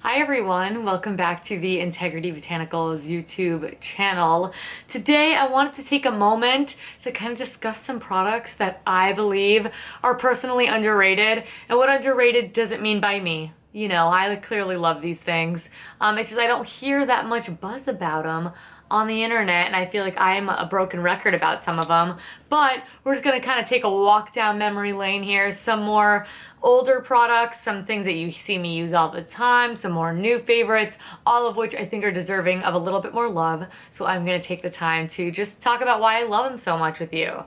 Hi everyone, welcome back to the Integrity Botanicals YouTube channel. Today I wanted to take a moment to kind of discuss some products that I believe are personally underrated, and what underrated doesn't mean by me. You know, I clearly love these things. It's just I don't hear that much buzz about them on the internet, and I feel like I'm a broken record about some of them. But we're just gonna kind of take a walk down memory lane here. Some more older products, some things that you see me use all the time, some more new favorites, all of which I think are deserving of a little bit more love. So I'm gonna take the time to just talk about why I love them so much with you.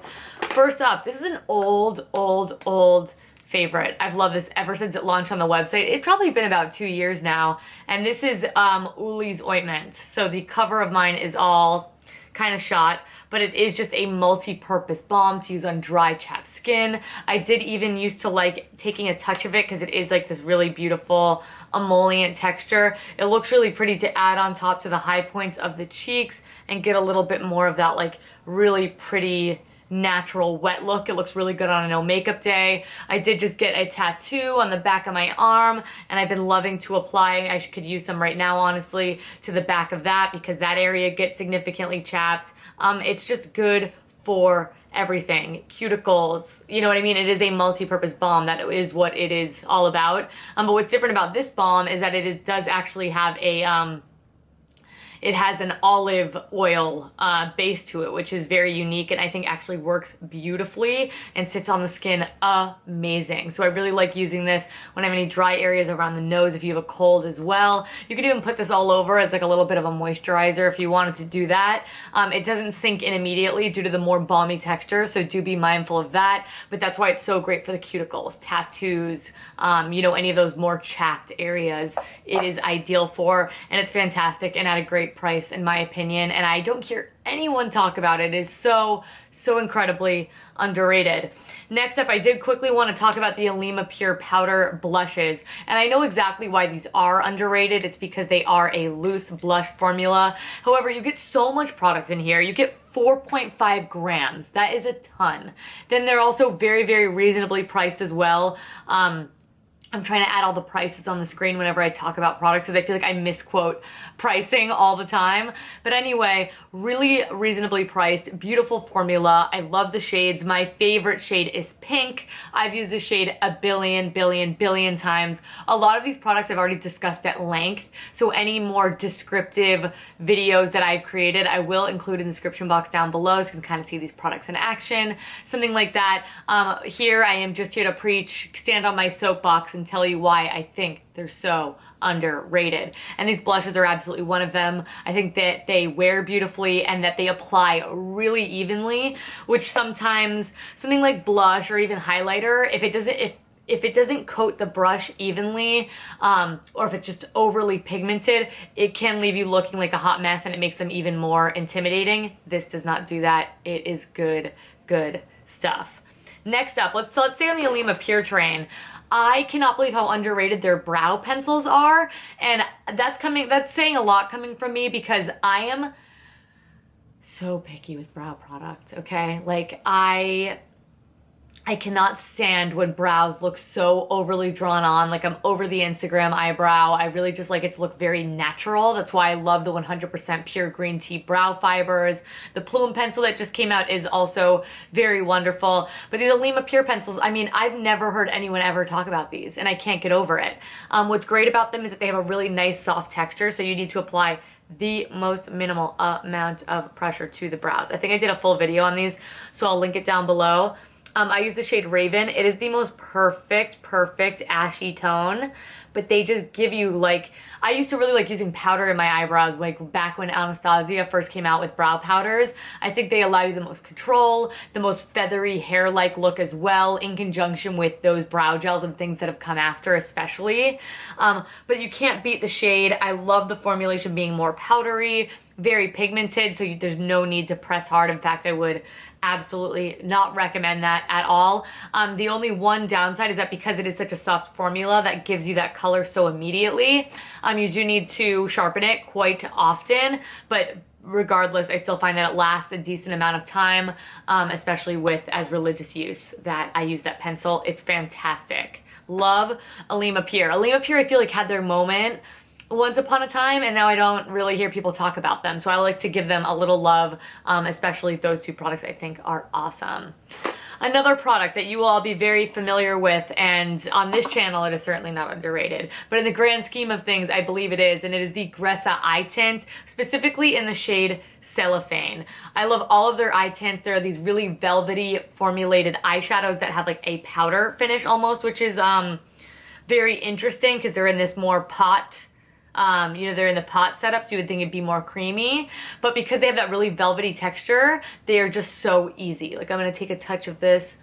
First up, this is an old favorite. I've loved this ever since it launched on the website. It's probably been about 2 years now, and this is oles ointment. So the cover of mine is all kind of shot, but it is just a multi-purpose balm to use on dry, chapped skin. I did even used to like taking a touch of it because it is like this really beautiful emollient texture. It looks really pretty to add on top to the high points of the cheeks and get a little bit more of that like really pretty natural wet look. It looks really good on a no makeup day. I did just get a tattoo on the back of my arm, and I've been loving to apply. I could use some right now, honestly, to the back of that because that area gets significantly chapped. It's just good for everything. Cuticles, you know what I mean? It is a multi-purpose balm. That is what it is all about. But what's different about this balm is that does actually have a it has an olive oil base to it, which is very unique and I think actually works beautifully and sits on the skin amazing. So I really like using this when I have any dry areas around the nose, if you have a cold as well. You could even put this all over as like a little bit of a moisturizer if you wanted to do that. It doesn't sink in immediately due to the more balmy texture, so do be mindful of that. But that's why it's so great for the cuticles, tattoos, you know, any of those more chapped areas. It is ideal for, and it's fantastic and at a great price in my opinion, and I don't hear anyone talk about it. It is so incredibly underrated. Next up, I did quickly want to talk about the Alima Pure Powder Blushes, and I know exactly why these are underrated. It's because they are a loose blush formula. However, you get so much product in here. You get 4.5 grams. That is a ton. Then they're also very reasonably priced as well. I'm trying to add all the prices on the screen whenever I talk about products because I feel like I misquote pricing all the time. But anyway, really reasonably priced, beautiful formula. I love the shades. My favorite shade is pink. I've used this shade a billion times. A lot of these products I've already discussed at length, so any more descriptive videos that I've created, I will include in the description box down below so you can kind of see these products in action, something like that. Here I am just here to preach, stand on my soapbox and tell you why I think they're so underrated. And these blushes are absolutely one of them. I think that they wear beautifully and that they apply really evenly, which sometimes something like blush or even highlighter, if it doesn't coat the brush evenly, or if it's just overly pigmented, it can leave you looking like a hot mess and it makes them even more intimidating. This does not do that. It is good stuff. Next up, let's stay on the Alima Pure train. I cannot believe how underrated their brow pencils are, and that's saying a lot coming from me because I am so picky with brow product, okay? Like I cannot stand when brows look so overly drawn on, like I'm over the Instagram eyebrow. I really just like it to look very natural. That's why I love the 100% pure green tea brow fibers. The Plume pencil that just came out is also very wonderful. But these Alima Pure pencils, I mean, I've never heard anyone ever talk about these, and I can't get over it. What's great about them is that they have a really nice soft texture, so you need to apply the most minimal amount of pressure to the brows. I think I did a full video on these, so I'll link it down below. I use the shade Raven. It is the most perfect ashy tone, but they just give you like, I used to really like using powder in my eyebrows like back when Anastasia first came out with brow powders. I think they allow you the most control, the most feathery hair-like look as well, in conjunction with those brow gels and things that have come after especially. But you can't beat the shade. I love the formulation being more powdery, very pigmented, so there's no need to press hard. In fact, I would absolutely not recommend that at all. The only one downside is that because it is such a soft formula that gives you that color so immediately, you do need to sharpen it quite often, but regardless, I still find that it lasts a decent amount of time, especially with as religious use that I use that pencil. It's fantastic. Love Alima Pure. Alima Pure I feel like had their moment once upon a time, and now I don't really hear people talk about them. So I like to give them a little love, especially those two products I think are awesome. Another product that you will all be very familiar with, and on this channel it is certainly not underrated, but in the grand scheme of things I believe it is, and it is the Gressa eye tint, specifically in the shade Cellophane. I love all of their eye tints. There are these really velvety formulated eyeshadows that have like a powder finish almost, which is very interesting because they're in this more pot, you know, they're in the pot setup, so you would think it'd be more creamy, but because they have that really velvety texture, they are just so easy. Like, I'm gonna take a touch of this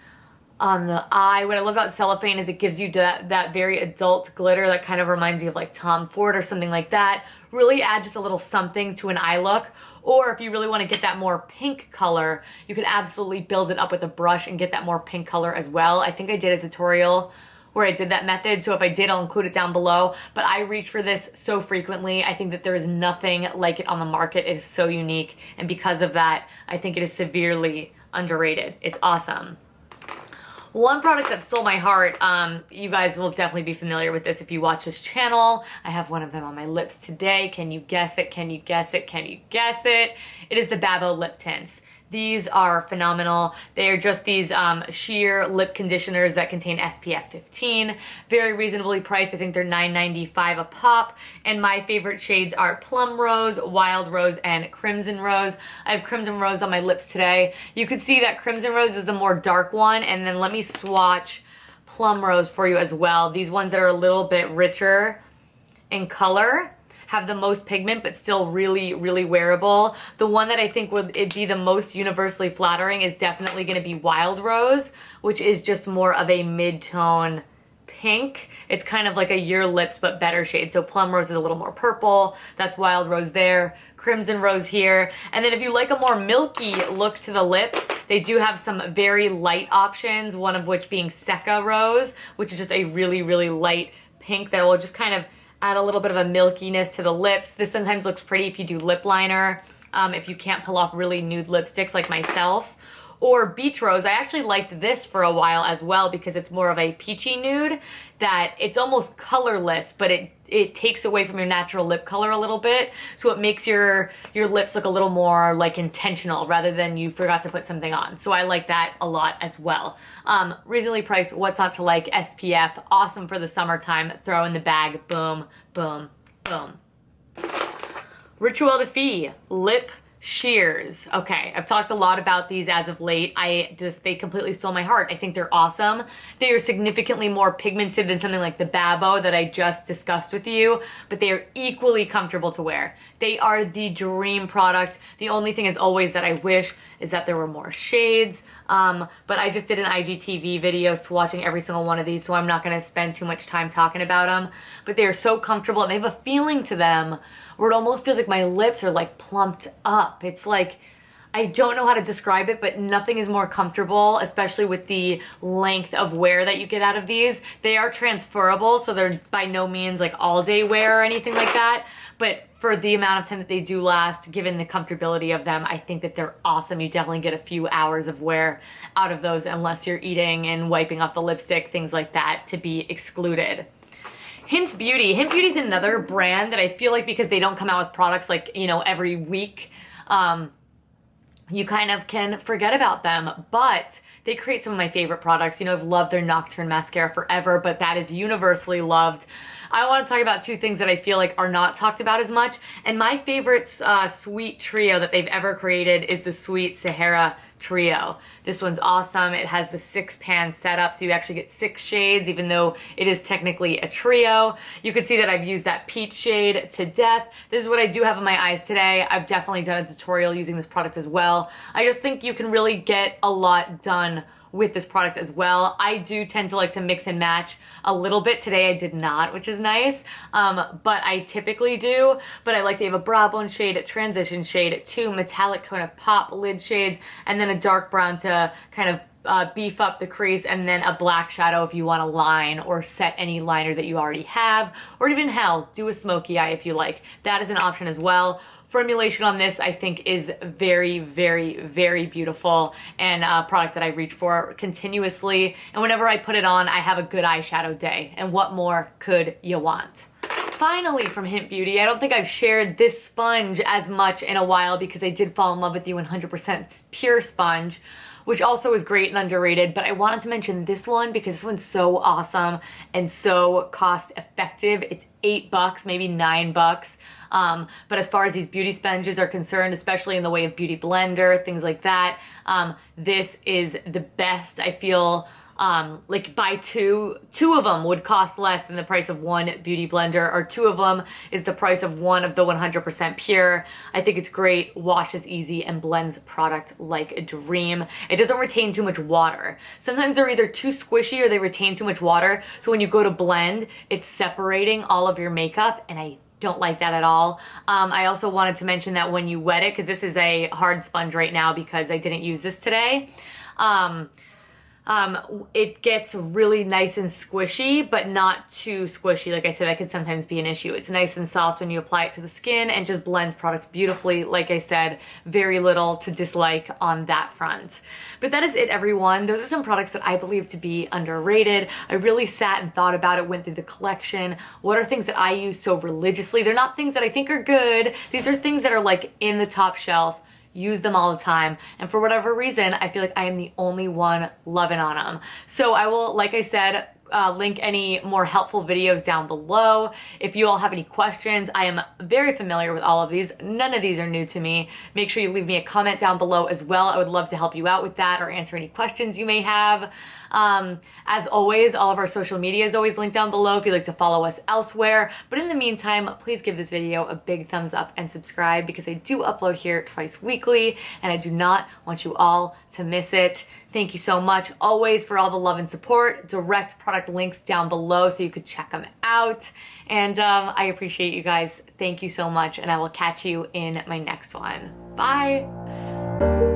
on the eye. What I love about Cellophane is it gives you that very adult glitter that kind of reminds me of like Tom Ford or something like that. Really add just a little something to an eye look. Or if you really want to get that more pink color, you can absolutely build it up with a brush and get that more pink color as well. I think I did a tutorial where I did that method, so if I did, I'll include it down below. But I reach for this so frequently. I think that there is nothing like it on the market. It is so unique, and because of that, I think it is severely underrated. It's awesome. One product that stole my heart, you guys will definitely be familiar with this if you watch this channel. I have one of them on my lips today. Can you guess it? Can you guess it? Can you guess it? It is the Vapour lip tints. These are phenomenal. They are just these sheer lip conditioners that contain SPF 15. Very reasonably priced. I think they're $9.95 a pop. And my favorite shades are Plum Rose, Wild Rose, and Crimson Rose. I have Crimson Rose on my lips today. You could see that Crimson Rose is the more dark one. And then let me swatch Plum Rose for you as well. These ones that are a little bit richer in color have the most pigment, but still really, really wearable. The one that I think would be the most universally flattering is definitely gonna be Wild Rose, which is just more of a mid-tone pink. It's kind of like a Your Lips, but better shade. So Plum Rose is a little more purple. That's Wild Rose there. Crimson Rose here. And then if you like a more milky look to the lips, they do have some very light options, one of which being Seca Rose, which is just a really, really light pink that will just kind of add a little bit of a milkiness to the lips. This sometimes looks pretty if you do lip liner, if you can't pull off really nude lipsticks like myself. Or Beach Rose, I actually liked this for a while as well because it's more of a peachy nude that it's almost colorless, but it takes away from your natural lip color a little bit, so it makes your lips look a little more like intentional rather than you forgot to put something on. So I like that a lot as well. Reasonably priced, what's not to like, SPF, awesome for the summertime, throw in the bag, boom, boom, boom. Rituel de Fille, lip sheers. Okay, I've talked a lot about these as of late. They completely stole my heart. I think they're awesome. They are significantly more pigmented than something like the Babo that I just discussed with you, but they are equally comfortable to wear. They are the dream product. The only thing is always that I wish is that there were more shades, but I just did an IGTV video swatching every single one of these, so I'm not gonna spend too much time talking about them, but they are so comfortable and they have a feeling to them where it almost feels like my lips are like plumped up. It's like, I don't know how to describe it, but nothing is more comfortable, especially with the length of wear that you get out of these. They are transferable, so they're by no means like all day wear or anything like that, but for the amount of time that they do last, given the comfortability of them, I think that they're awesome. You definitely get a few hours of wear out of those unless you're eating and wiping off the lipstick, things like that to be excluded. Hynt Beauty. Hynt Beauty is another brand that I feel like because they don't come out with products like, you know, every week, you kind of can forget about them, but they create some of my favorite products. You know, I've loved their Nocturne mascara forever, but that is universally loved. I want to talk about two things that I feel like are not talked about as much, and my favorite sweet trio that they've ever created is the Sweet Sahara Trio. This one's awesome. It has the 6-pan setup, so you actually get 6 shades, even though it is technically a trio. You can see that I've used that peach shade to death. This is what I do have in my eyes today. I've definitely done a tutorial using this product as well. I just think you can really get a lot done with this product as well. I do tend to like to mix and match a little bit. Today I did not, which is nice, but I typically do. But I like they have a brow bone shade, a transition shade, 2 metallic kind of pop lid shades, and then a dark brown to kind of beef up the crease, and then a black shadow if you want to line or set any liner that you already have, or even hell, do a smoky eye if you like. That is an option as well. Formulation on this I think is very, very, very beautiful, and a product that I reach for continuously, and whenever I put it on I have a good eyeshadow day, and what more could you want? finally from Hynt Beauty, I don't think I've shared this sponge as much in a while because I did fall in love with the 100% pure sponge, which also is great and underrated, but I wanted to mention this one because this one's so awesome and so cost effective. It's $8, maybe $9. But as far as these beauty sponges are concerned, especially in the way of beauty blender, things like that, this is the best. I feel like buy two of them would cost less than the price of one beauty blender, or two of them is the price of one of the 100% pure. I think it's great, washes easy, and blends product like a dream. It doesn't retain too much water. Sometimes they're either too squishy or they retain too much water, so when you go to blend, it's separating all of your makeup, and I don't like that at all. I also wanted to mention that when you wet it, because this is a hard sponge right now because I didn't use this today, it gets really nice and squishy, but not too squishy. Like I said, that could sometimes be an issue. It's nice and soft when you apply it to the skin and just blends products beautifully. Like I said, very little to dislike on that front. But that is it, everyone. Those are some products that I believe to be underrated. I really sat and thought about it, went through the collection. What are things that I use so religiously? They're not things that I think are good. These are things that are like in the top shelf. Use them all the time, and for whatever reason I feel like I am the only one loving on them. So I will, like I said, link any more helpful videos down below. If you all have any questions, I am very familiar with all of these. None of these are new to me. Make sure you leave me a comment down below as well. I would love to help you out with that or answer any questions you may have. As always, all of our social media is always linked down below if you'd like to follow us elsewhere. But in the meantime, please give this video a big thumbs up and subscribe because I do upload here twice weekly and I do not want you all to miss it. Thank you so much always for all the love and support. Direct product links down below so you could check them out. And I appreciate you guys. Thank you so much, and I will catch you in my next one. Bye.